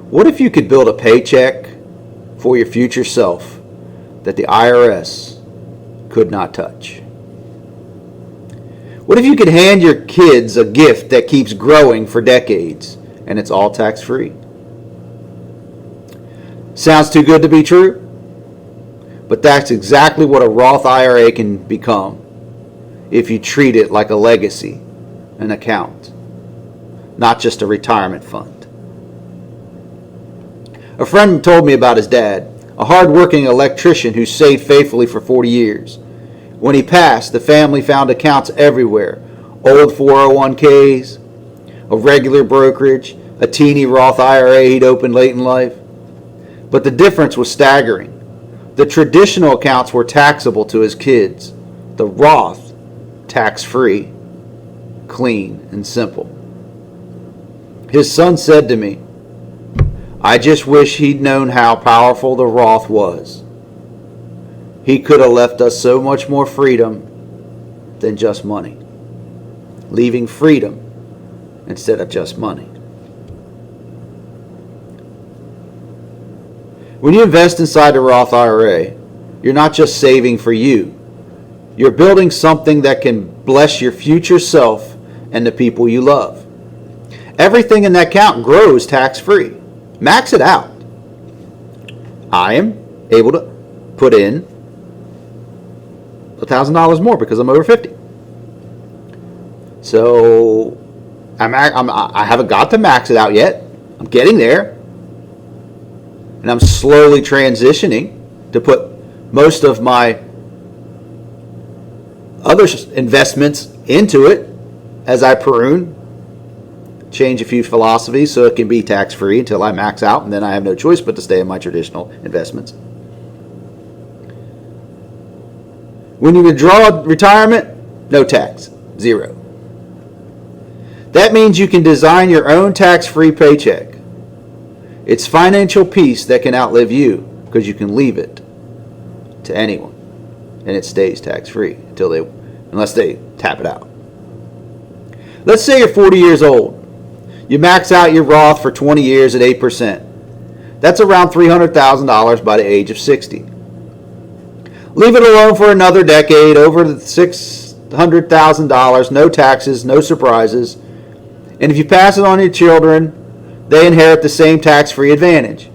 What if you could build a paycheck for your future self that the IRS could not touch? What if you could hand your kids a gift that keeps growing for decades and it's all tax-free? Sounds too good to be true? But that's exactly what a Roth IRA can become if you treat it like a legacy, an account, not just a retirement fund. A friend told me about his dad, a hard-working electrician who saved faithfully for 40 years. When he passed, the family found accounts everywhere. Old 401ks, a regular brokerage, a teeny Roth IRA he'd opened late in life. But the difference was staggering. The traditional accounts were taxable to his kids. The Roth, tax-free, clean, and simple. His son said to me, "I just wish he'd known how powerful the Roth was. He could have left us so much more freedom than just money." Leaving freedom instead of just money. When you invest inside the Roth IRA, you're not just saving for you. You're building something that can bless your future self and the people you love. Everything in that account grows tax-free. Max it out. I am able to put in $1,000 more because I'm over 50. So I haven't got to max it out yet. I'm getting there. And I'm slowly transitioning to put most of my other investments into it as I prune, change a few philosophies so it can be tax-free until I max out, and then I have no choice but to stay in my traditional investments. When you withdraw retirement, no tax, zero. That means you can design your own tax-free paycheck. It's financial peace that can outlive you because you can leave it to anyone, and it stays tax-free unless they tap it out. Let's say you're 40 years old. You max out your Roth for 20 years at 8%. That's around $300,000 by the age of 60. Leave it alone for another decade, over $600,000, no taxes, no surprises. And if you pass it on to your children, they inherit the same tax-free advantage.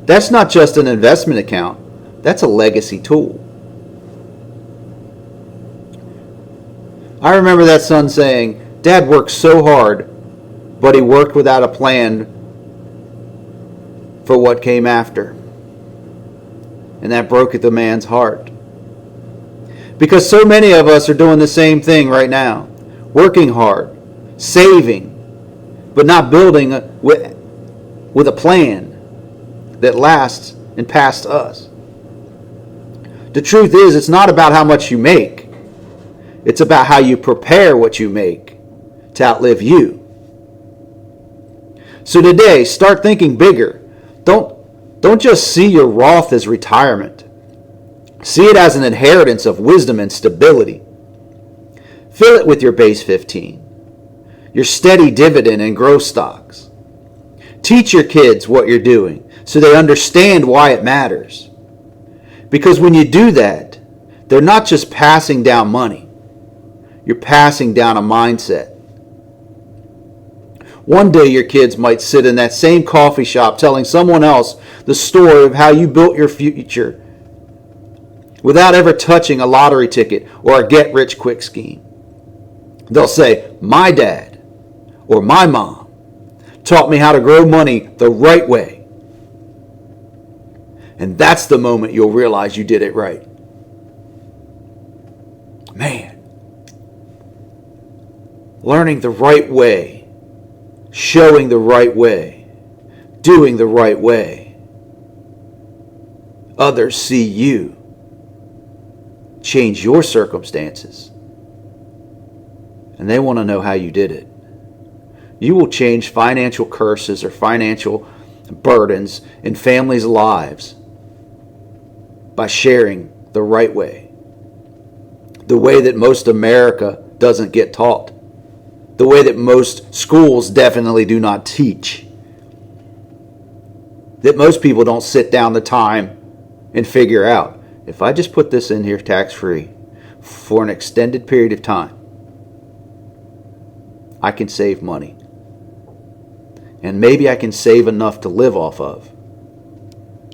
That's not just an investment account. That's a legacy tool. I remember that son saying, "Dad worked so hard, but he worked without a plan for what came after." And that broke the man's heart. Because so many of us are doing the same thing right now. Working hard, saving, but not building with a plan that lasts and past us. The truth is, it's not about how much you make. It's about how you prepare what you make to outlive you. So today, start thinking bigger. Don't just see your Roth as retirement. See it as an inheritance of wisdom and stability. Fill it with your base 15, your steady dividend and growth stocks. Teach your kids what you're doing so they understand why it matters. Because when you do that, they're not just passing down money. You're passing down a mindset. One day your kids might sit in that same coffee shop telling someone else the story of how you built your future without ever touching a lottery ticket or a get-rich-quick scheme. They'll say, "My dad or my mom taught me how to grow money the right way." And that's the moment you'll realize you did it right. Man, learning the right way, showing the right way, doing the right way. Others see you. Change your circumstances. And they want to know how you did it. You will change financial curses or financial burdens in families' lives by sharing the right way. The way that most America doesn't get taught. The way that most schools definitely do not teach. that most people don't sit down the time and figure out. If I just put this in here tax-free for an extended period of time, I can save money. And maybe I can save enough to live off of.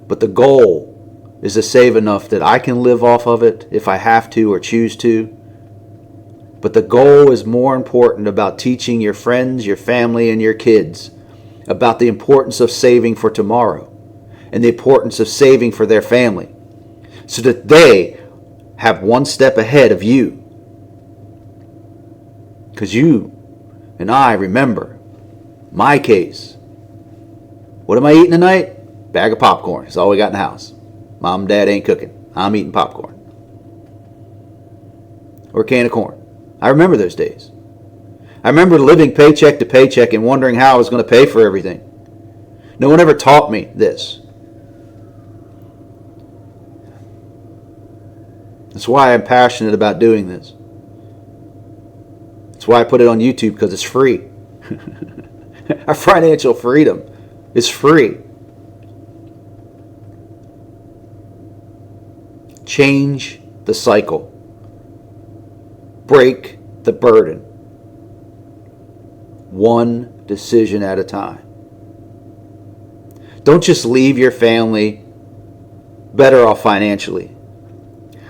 But the goal is to save enough that I can live off of it if I have to or choose to. But the goal is more important about teaching your friends, your family, and your kids about the importance of saving for tomorrow and the importance of saving for their family so that they have one step ahead of you. Because you and I remember my case. What am I eating tonight? Bag of popcorn. It's all we got in the house. Mom and Dad ain't cooking. I'm eating popcorn. Or a can of corn. I remember those days. I remember living paycheck to paycheck and wondering how I was going to pay for everything. No one ever taught me this. That's why I'm passionate about doing this. That's why I put it on YouTube, because it's free. Our financial freedom is free. Change the cycle. Break the burden. One decision at a time. Don't just leave your family better off financially.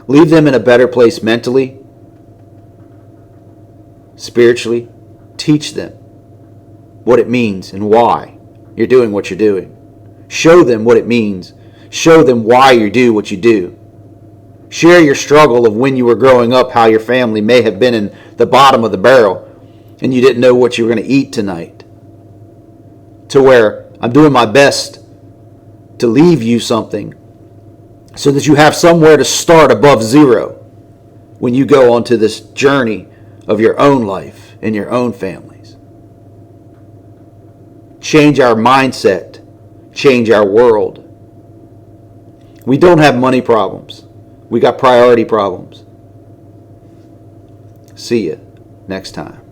Leave them in a better place mentally, spiritually. Teach them what it means and why you're doing what you're doing. Show them what it means. Show them why you do what you do. Share your struggle of when you were growing up, how your family may have been in the bottom of the barrel and you didn't know what you were going to eat tonight. To where I'm doing my best to leave you something so that you have somewhere to start above zero when you go onto this journey of your own life and your own families. Change our mindset. Change our world. We don't have money problems. We got priority problems. See you next time.